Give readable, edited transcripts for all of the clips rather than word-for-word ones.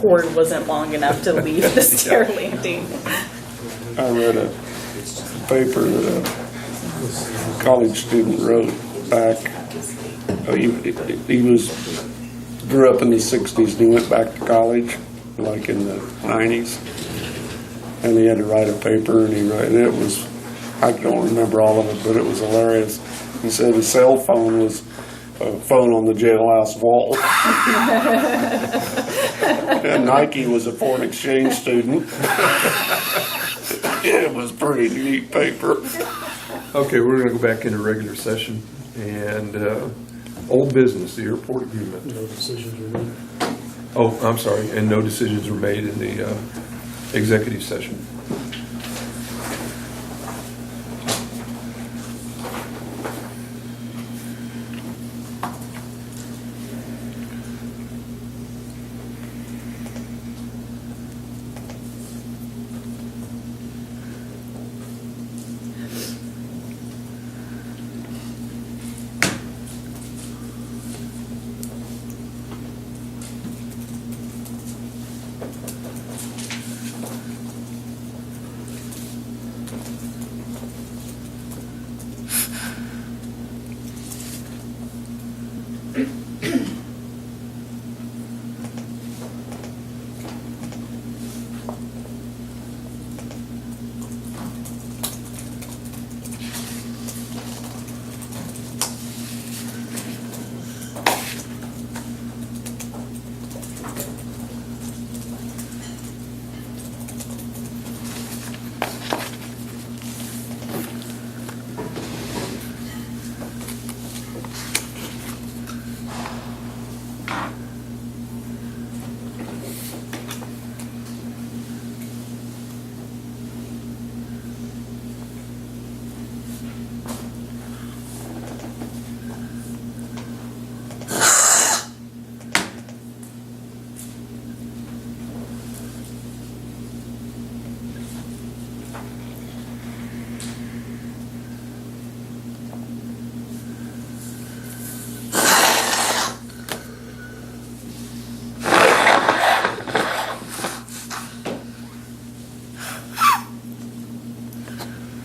cord wasn't long enough to leave the stair landing. I read a paper that a college student wrote back. He grew up in the 60s and he went back to college like in the 90s, and he had to write a paper, and it was, I don't remember all of it, but it was hilarious. He said a cell phone was a phone on the jailhouse wall. And Nike was a foreign exchange student. It was pretty neat paper. Okay, we're going to go back into regular session and old business, the airport agreement. No decisions were made. Oh, I'm sorry, and no decisions were made in the executive session.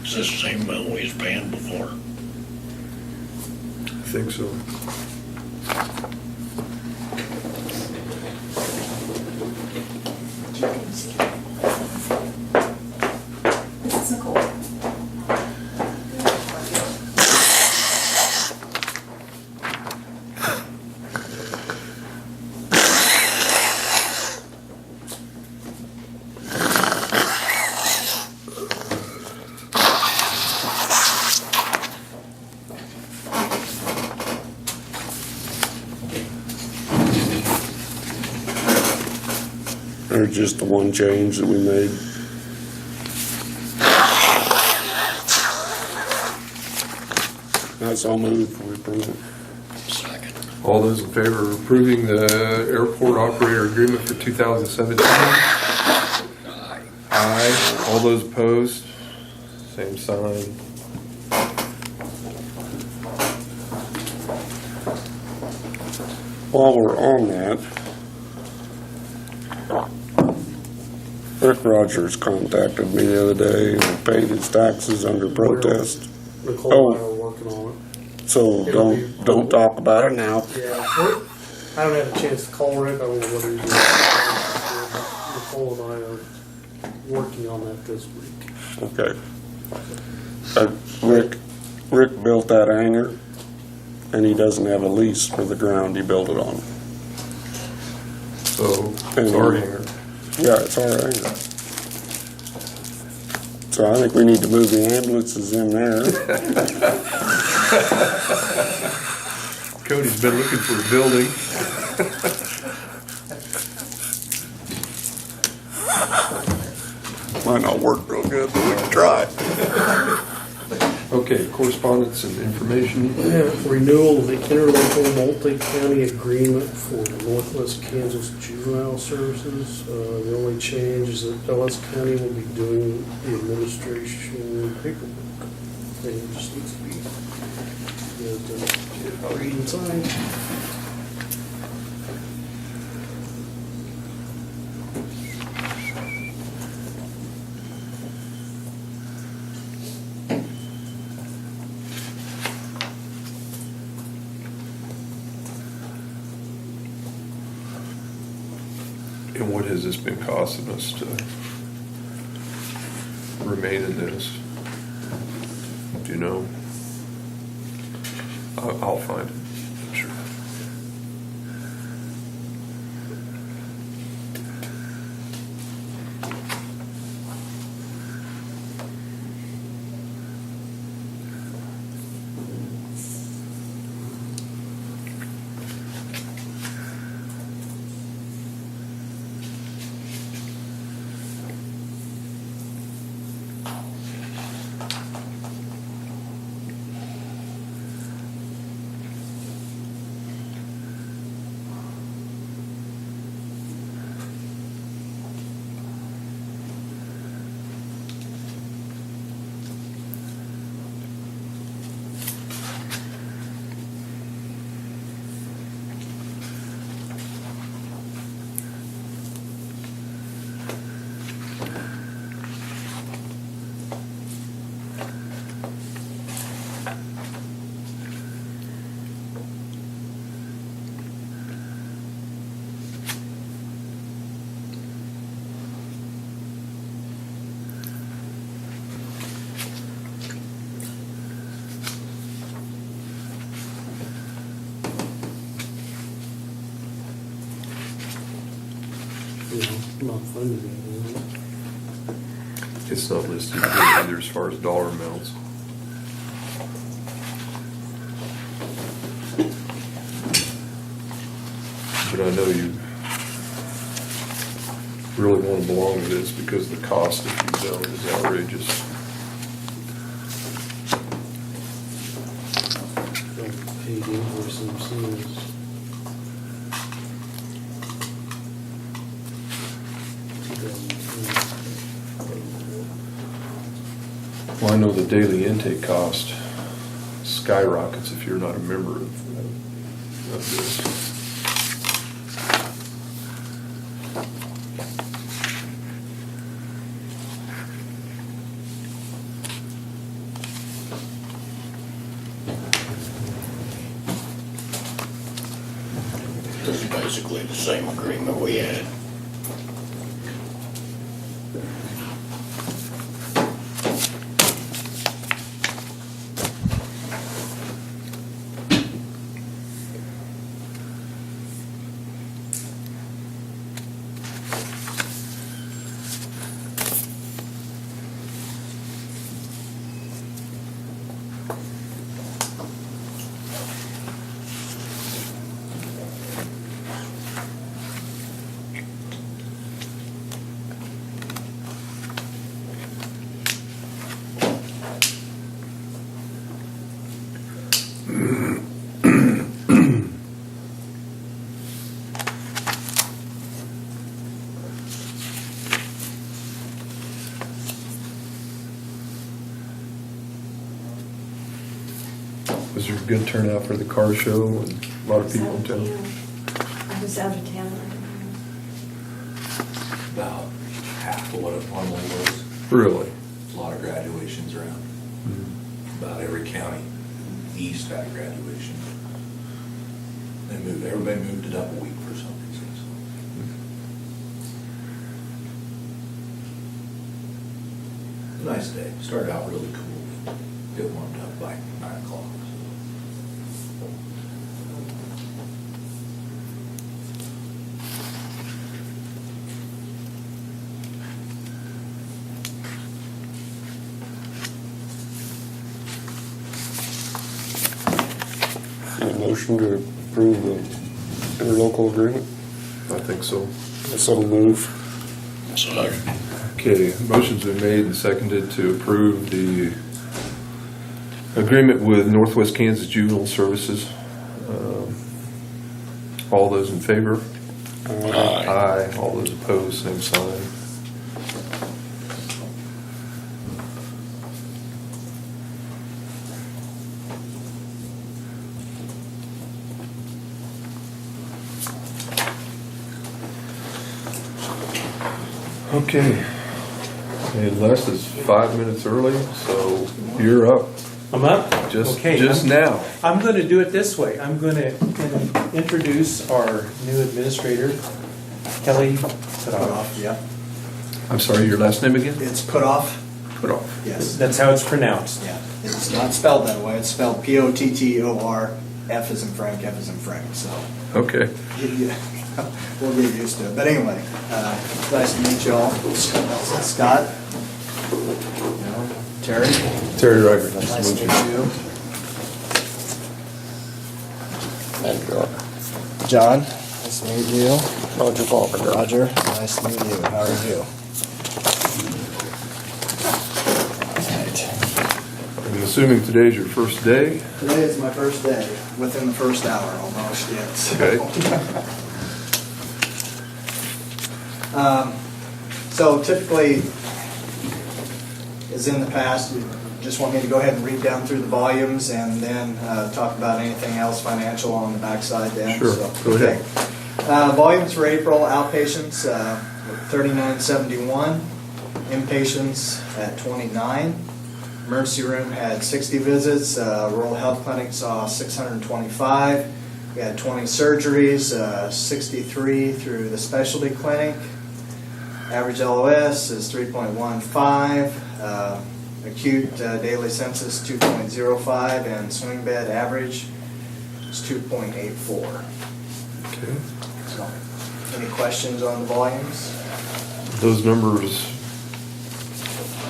Is this the same amount we was paying before? I think so. This is Nicole. There's just the one change that we made. That's all moved for approval. Second. All those in favor of approving the airport operator agreement for 2017? Aye. Aye. All those opposed? Same sign. While we're on that, Rick Rogers contacted me the other day and paid his taxes under protest. Nicole and I are working on it. So don't talk about it now. Yeah, I haven't had a chance to call Rick. I don't know what he's doing. Nicole and I are working on that this week. Okay. Rick built that hangar, and he doesn't have a lease for the ground he built it on. So, it's our hangar. Yeah, it's our hangar. So I think we need to move the ambulances in there. Cody's been looking for a building. Might not work real good, but we can try. Okay, correspondence and information. Renewal of the interlocal multi-county agreement for the Northwest Kansas Juvenile Services. The only change is that Ellis County will be doing the administration paperwork. It just needs to be read and signed. And what has this been costing us to remain in this? Do you know? I'll find it, I'm sure. Not funded anything. It's not listed here either as far as dollar amounts. But I know you really want to belong to this because the cost if you don't is outrageous. Paid invoice themselves. Well, I know the daily intake cost skyrockets if you're not a member of this. This is basically the same agreement we had. Was there a good turnout for the car show and a lot of people in town? I was out of town. About half of what it normally was. Really? A lot of graduations around. About every county east had a graduation. Everybody moved it up a week for some reason. So. Nice day. Started out really cool. It warmed up by 9 o'clock. A motion to approve the interlocal agreement? I think so. So move. So, Okay, motion's been made and seconded to approve the agreement with Northwest Kansas Juvenile Services. All those in favor? aye. Aye. All those opposed, same sign. Okay. And Les is 5 minutes early, so you're up. I'm up? Just Okay, now. I'm going to do it this way. I'm going to introduce our new administrator, Kelly Put off, yeah. I'm sorry, your last name again? It's put off, Put off. yes. That's how it's pronounced. Yeah, it's not spelled that way. It's spelled Pottor, F as in Frank, F as in Frank, so Okay. we'll get used to it. But anyway, nice to meet you all. Scott? Terry? Terry Riker, Nice to meet you. John? Nice to meet you. Roger Faulkner. Roger, nice to meet you. How are you? I'm assuming today's your first day? Today is my first day, within the first hour almost, yes. Okay. So typically, as in the past, you just want me to go ahead and read down through the volumes and then talk about anything else financial on the backside then? Sure, So, go ahead. okay. Volumes for April, outpatients, 3971, inpatients at 29. Emergency room had 60 visits. Rural Health Clinic saw 625. We had 20 surgeries, 63 through the specialty clinic. Average LOS is 3.15. Acute daily census 2.05, and swing bed average is 2.84. Okay. So, any questions on the volumes? Those numbers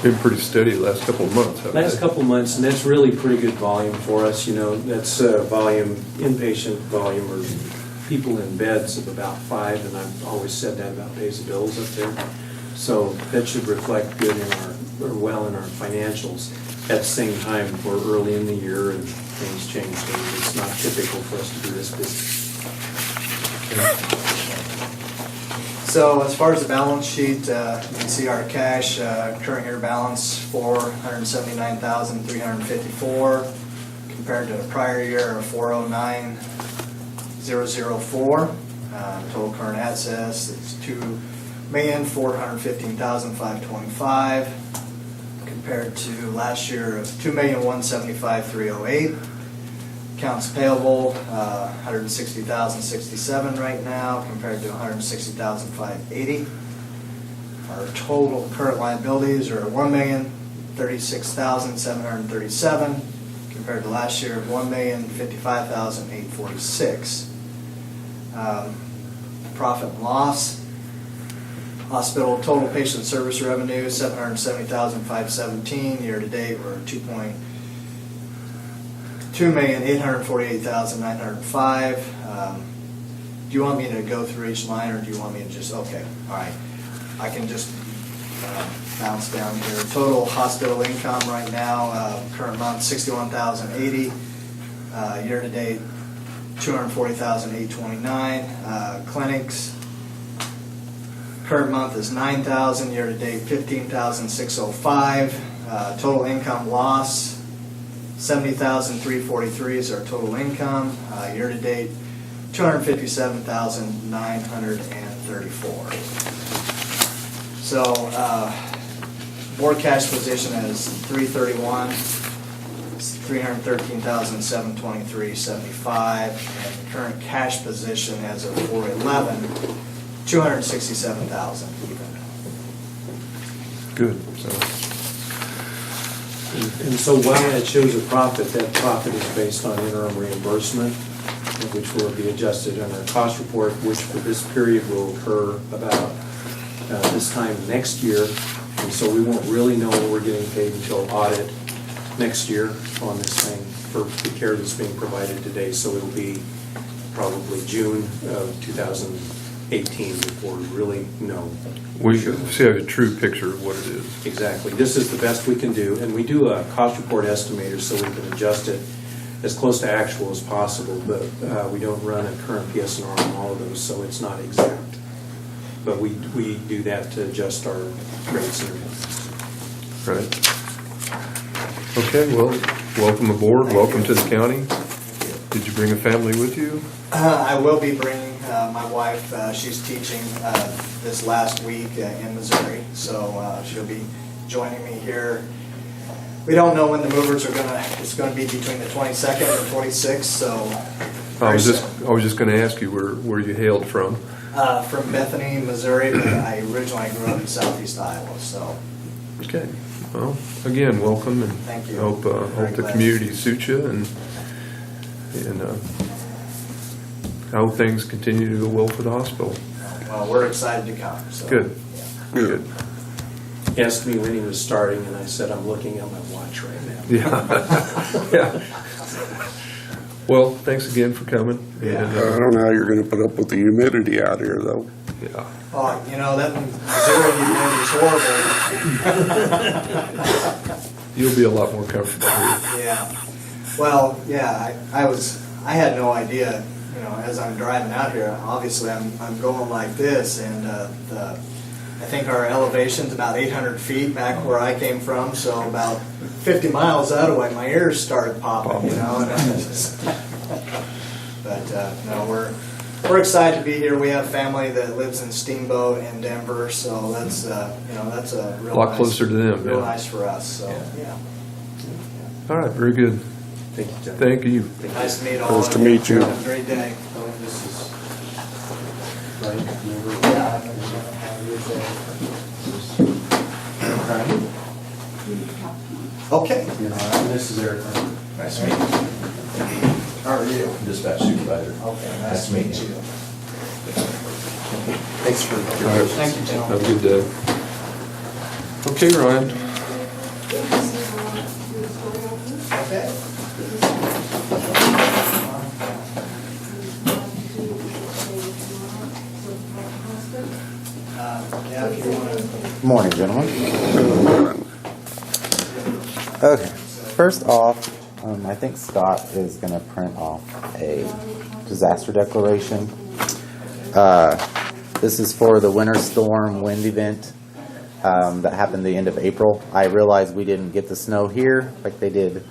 been pretty steady the last couple of months, haven't Last they? couple of months, and that's really pretty good volume for us. You know, that's volume, inpatient volume, or people in beds of about 5, and I've always said that about pays the bills up there. So that should reflect good in our, or well in our financials. At the same time, we're early in the year and things change, so it's not typical for us to do this business. So as far as the balance sheet, you can see our cash, current year balance, $479,354, compared to the prior year of $409,004. Total current assets is $2,415,525, compared to last year of $2,175,308. Accounts payable, $160,067 right now, compared to $160,580. Our total current liabilities are $1,036,737, compared to last year of $1,055,846. Profit and loss. Hospital total patient service revenue $770,517. Year to date, we're $2,848,905. Do you want me to go through each line, or do you want me to just, okay, all right. I can just bounce down here. Total hospital income right now, current month, $61,080. Year to date, $240,829. Clinics, current month is $9,000. Year to date, $15,605. Total income loss, $70,343 is our total income. Year to date, $257,934. So, board cash position is $331. It's $313,723.75, and current cash position as of 4/11, $267,000 even. Good. So, And so while that shows a profit, that profit is based on interim reimbursement, which will be adjusted on our cost report, which for this period will occur about this time next year. And so we won't really know what we're getting paid until audit next year on this thing for the care that's being provided today. So it'll be probably June of 2018 before we really know. we see a true picture of what it is. Exactly. This is the best we can do, and we do a cost report estimator so we can adjust it as close to actual as possible, but we don't run a current PSNR on all of those, so it's not exact. But we do that to adjust our rates and everything. Right. Okay, well, welcome aboard, welcome to the county. Did you bring a family with you? I will be bringing my wife. She's teaching this last week in Missouri, so she'll be joining me here. We don't know when the movers are it's gonna be between the 22nd and 26th, so. I was just going to ask you where you hailed from. From Bethany, Missouri, but I originally grew up in southeast Iowa, so. Okay. Well, again, welcome, and Thank you. hope Very the glad. community suits you, and I hope things continue to go well for the hospital. Well, we're excited to come, so. Good. Yeah. Good. He asked me when he was starting, and I said, I'm looking at my watch right now. Yeah. Yeah. Well, thanks again for coming. Yeah. And, I don't know how you're gonna put up with the humidity out here, though. yeah. Oh, you know, that Missouri humidity is horrible. You'll be a lot more comfortable here. Yeah. Well, yeah, I had no idea, you know, as I'm driving out here, obviously I'm going like this, and I think our elevation's about 800 feet back where I came from, so about 50 miles that way, my ears started popping, you know, and I just, but no, we're excited to be here. We have family that lives in Steamboat in Denver, so that's you know, that's a real A lot nice, closer to them, real yeah. nice for us. So yeah, All right, very good. Thank you, John. Thank you. nice to meet all Nice of to you. meet you. Have a great day. This is, right, Okay. this is Eric. Nice to meet you. How are you? Dispatch supervisor. Okay, nice to meet you. Thanks for your All right. Thank you, John. Have a good day. Okay, Ryan. Okay. Yeah, if you want to. Morning, gentlemen. Okay, first off, I think Scott is going to print off a disaster declaration. This is for the winter storm wind event that happened the end of April. I realize we didn't get the snow here like they did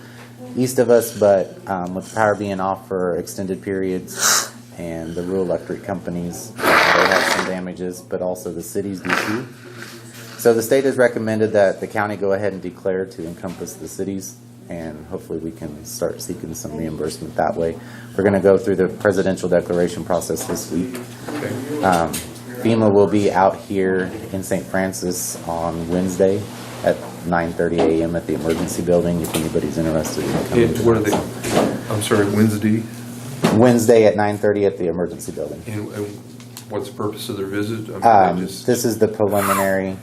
east of us, but with the power being off for extended periods and the rural electric companies, they had some damages, but also the cities do too. So the state has recommended that the county go ahead and declare to encompass the cities, and hopefully we can start seeking some reimbursement that way. We're going to go through the presidential declaration process this week. FEMA will be out here in St. Francis on Wednesday at 9:30 a.m. at the emergency building, if anybody's interested in coming. And what are they? I'm sorry, Wednesday. Wednesday at 9:30 at the emergency building. And what's the purpose of their visit? I mean, they just- This is the preliminary.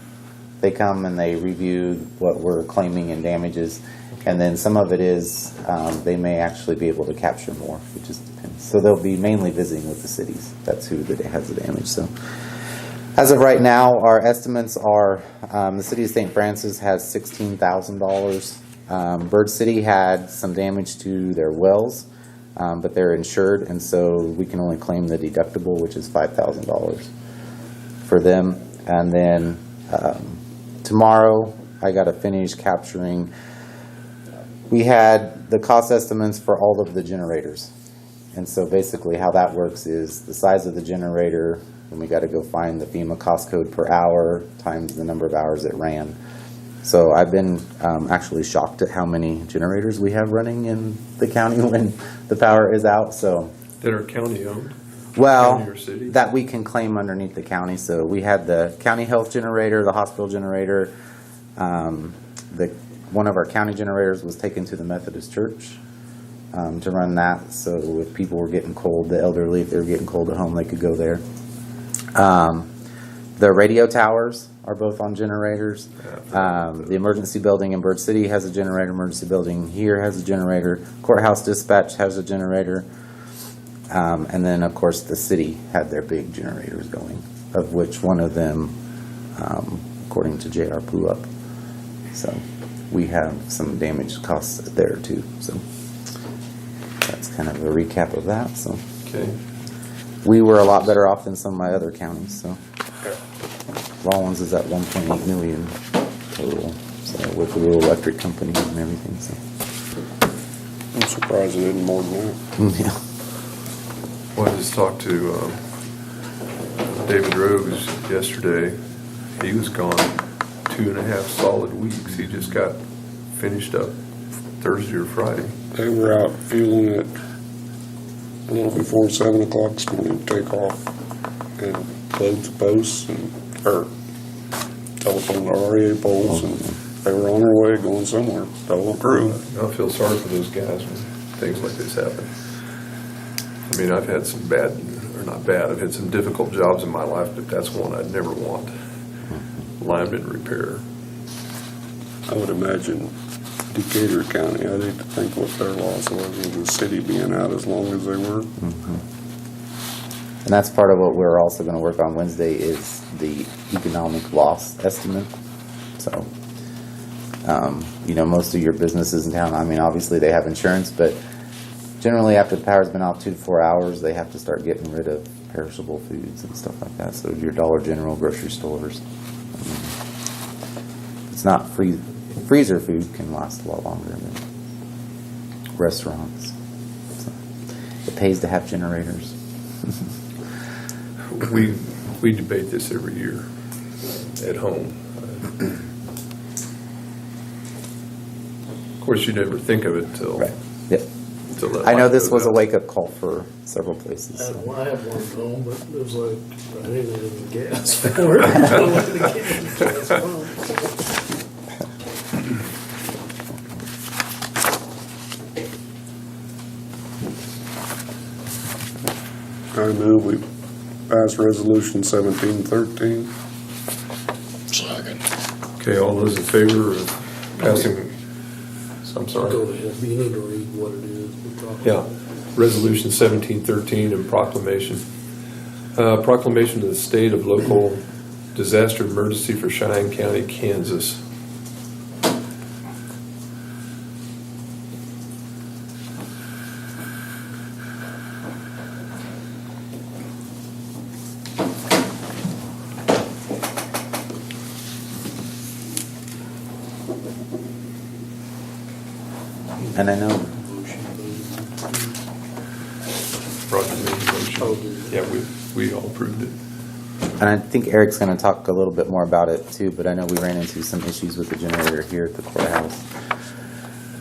They come and they review what we're claiming in damages, and then some of it is they may actually be able to capture more, it just depends. So they'll be mainly visiting with the cities. That's who has the damage. So as of right now, our estimates are the city of St. Francis has $16,000. Bird City had some damage to their wells, but they're insured, and so we can only claim the deductible, which is $5,000 for them. And then tomorrow, I got to finish capturing. We had the cost estimates for all of the generators. And so basically how that works is the size of the generator, and we got to go find the FEMA cost code per hour times the number of hours it ran. So I've been actually shocked at how many generators we have running in the county when the power is out. So that are county owned? well, County or city? that we can claim underneath the county. So we had the county health generator, the hospital generator. One of our county generators was taken to the Methodist Church to run that. So if people were getting cold, the elderly, if they were getting cold at home, they could go there. The radio towers are both on generators. The emergency building in Bird City has a generator. Emergency building here has a generator. Courthouse dispatch has a generator. And then, of course, the city had their big generators going, of which one of them, according to J.R. Pullup. So we have some damage costs there, too. So that's kind of a recap of that. So Okay. we were a lot better off than some of my other counties. So Rollins is at 1.8 million total, so with the rural electric companies and everything. So I'm surprised it isn't more than that. yeah. Well, I just talked to David Rose yesterday. He was gone 2.5 solid weeks. He just got finished up Thursday or Friday. They were out fueling at a little before 7 o'clock this morning to take off. and loads of posts or telephone REA poles, and they were on their way going somewhere, the whole crew. I feel sorry for those guys when things like this happen. I mean, I've had some bad, or not bad, I've had some difficult jobs in my life, but that's one I'd never want. Lineman repair. I would imagine Decatur County, I'd hate to think what their loss was with the city being out as long as they were. And that's part of what we're also going to work on Wednesday is the economic loss estimate. So, most of your businesses in town, I mean, obviously they have insurance, but generally after the power's been off 2 to 4 hours, they have to start getting rid of perishable foods and stuff like that. So your Dollar General, grocery stores. It's not freezer food can last a lot longer than restaurants. So it pays to have generators. We debate this every year at home. Of course, you never think of it till. Right. Yep. Till that I know light this goes was a out. wake-up call for several places. I So. had one at home, but it was like, I didn't have any gas for it. I don't like the gas pump. I move we pass resolution 1713. Second. Okay, all those in favor of passing, I'm Go sorry. ahead, you need to read what it is we're talking Yeah, about. Resolution 1713 and proclamation. Proclamation to the state of local disaster emergency for Cheyenne County, Kansas. And I know, Proclamation. Yeah, we all approved it. and I think Eric's going to talk a little bit more about it too, but I know we ran into some issues with the generator here at the courthouse.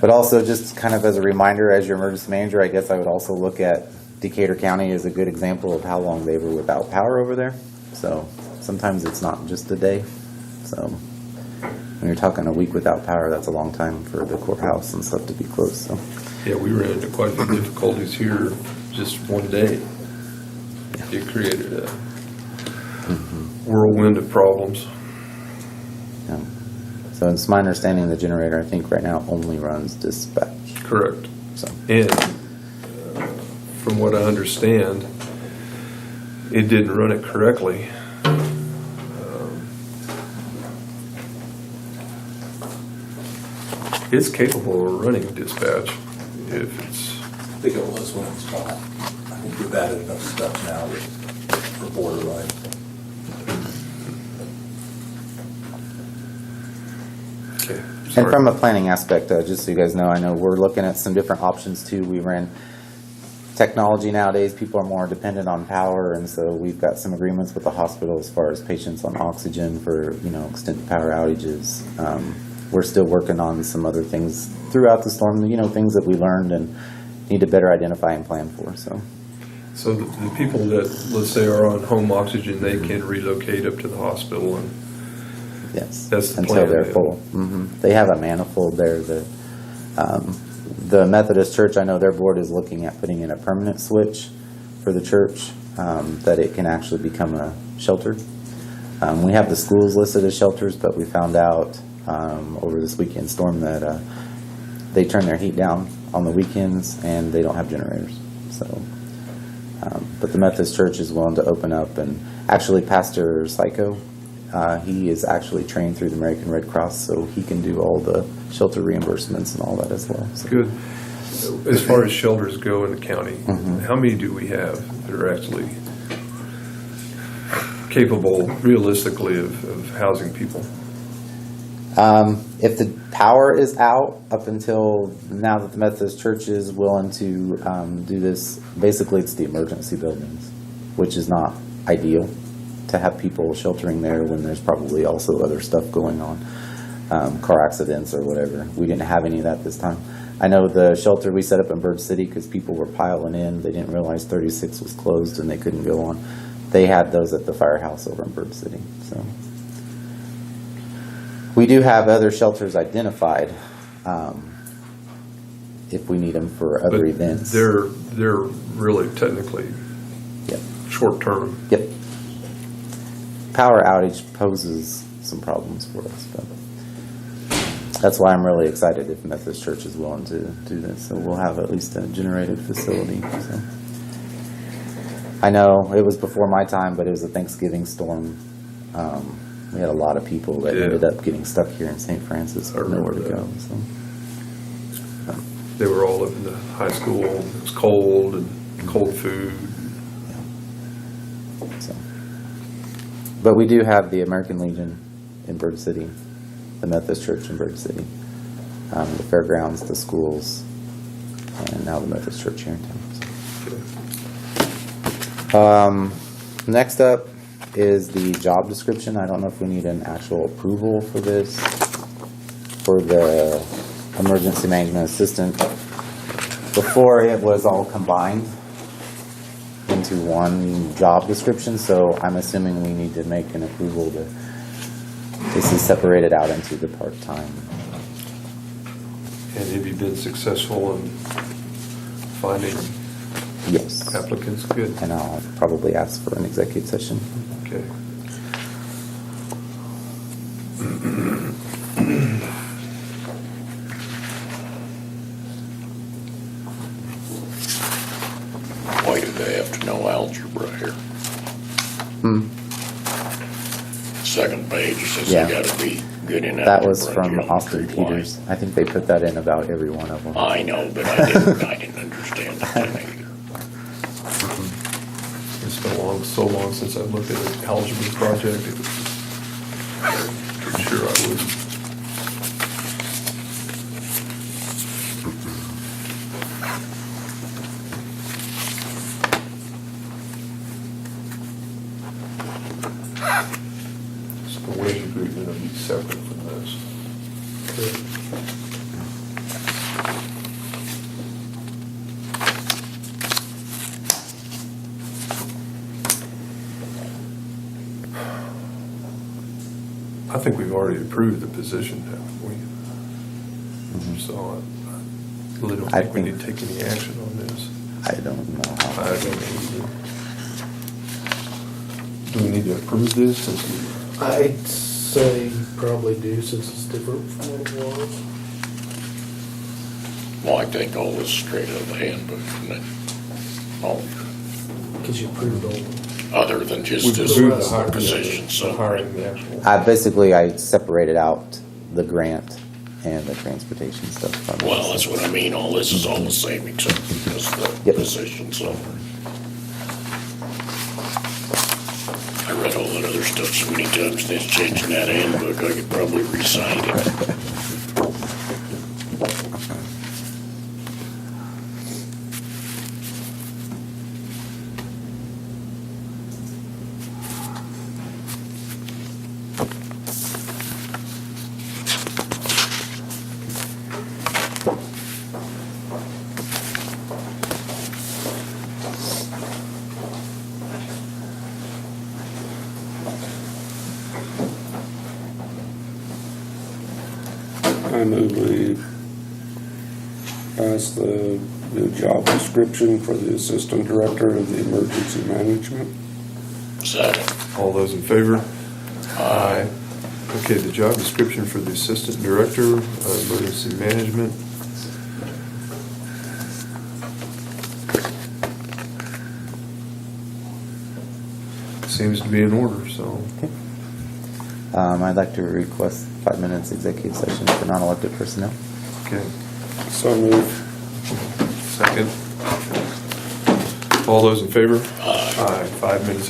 But also, just kind of as a reminder, as your emergency manager, I guess I would also look at Decatur County as a good example of how long they were without power over there. So sometimes it's not just a day. So when you're talking a week without power, that's a long time for the courthouse and stuff to be closed. So Yeah, we ran into quite a few difficulties here just one day. It created a whirlwind of problems. yeah. So it's my understanding the generator, I think right now only runs dispatch. Correct. So And from what I understand, it didn't run it correctly. It's capable of running dispatch if it's, I think it was when it was called. I think we've added enough stuff now for borderline. okay. And Sorry. from a planning aspect, just so you guys know, I know we're looking at some different options too. We ran technology nowadays, people are more dependent on power, and so we've got some agreements with the hospital as far as patients on oxygen for, extended power outages. We're still working on some other things throughout the storm, things that we learned and need to better identify and plan for, so. So the people that, let's say, are on home oxygen, they can relocate up to the hospital and Yes. That's the until plan, they're yeah. full. They have a manifold there. The Methodist Church, I know their board is looking at putting in a permanent switch for the church, that it can actually become a shelter. We have the schools listed as shelters, but we found out over this weekend storm that they turn their heat down on the weekends and they don't have generators. So, but the Methodist Church is willing to open up, and actually Pastor Psycho, he is actually trained through the American Red Cross, so he can do all the shelter reimbursements and all that as well. So. good. As far as shelters go in the county, how many do we have that are actually capable, realistically, of housing people? If the power is out up until now that the Methodist Church is willing to do this, basically it's the emergency buildings, which is not ideal to have people sheltering there when there's probably also other stuff going on, car accidents or whatever. We didn't have any of that this time. I know the shelter we set up in Bird City, because people were piling in, they didn't realize 36 was closed and they couldn't go on. they had those at the firehouse over in Bird City. So we do have other shelters identified if we need them for other But events. They're really technically Yep. short-term. Yep. Power outage poses some problems for us, but that's why I'm really excited if Methodist Church is willing to do this. So we'll have at least a generated facility. So I know it was before my time, but it was a Thanksgiving storm. We had a lot of people that Yeah. ended up getting stuck here in St. Francis I with nowhere to remember go. that. So. They were all up in the high school. It was cold and cold food. So. But we do have the American Legion in Bird City, the Methodist Church in Bird City, the fairgrounds, the schools, and now the Methodist Church here in town. So. Next up is the job description. I don't know if we need an actual approval for this, for the emergency management assistant. Before, it was all combined into one job description, so I'm assuming we need to make an approval to, this is separated out into the part-time. And have you been successful in finding Yes. applicants? Good. And I'll probably ask for an executive session. Okay. Why do they have to know algebra here? Second page says Yeah. they gotta be good in algebra. That was from geometry, Austin why? Peters. I think they put that in about every one of them. I know, but I didn't understand it then either. It's been so long since I've looked at an algebra project. I'm sure I would. So the wage agreement will be separate from this. I think we've already approved the position, haven't we? So I really don't I think we think- need to take any action on this. I don't know how. I don't know either. Do we need to approve this since we? I'd say you probably do, since it's different from what it was. Well, I think all this is straight out of the handbook, isn't it? All, Because you approved all of them. other than just We've this approved the hiring, position, the so. hiring the actual. I separated out the grant and the transportation stuff from it. Well, that's what I mean, all this is all the same except because the Yep. position, so. I read all that other stuff so many times, since changing that handbook, I could probably recite it. I move we pass the new job description for the Assistant Director of the Emergency Management. Second. All those in favor? Aye. Okay, the job description for the Assistant Director of Emergency Management. Seems to be in order, so. I'd like to request 5 minutes executive session for non-elected personnel. Okay, So move. second. All those in favor? Aye. 5 minutes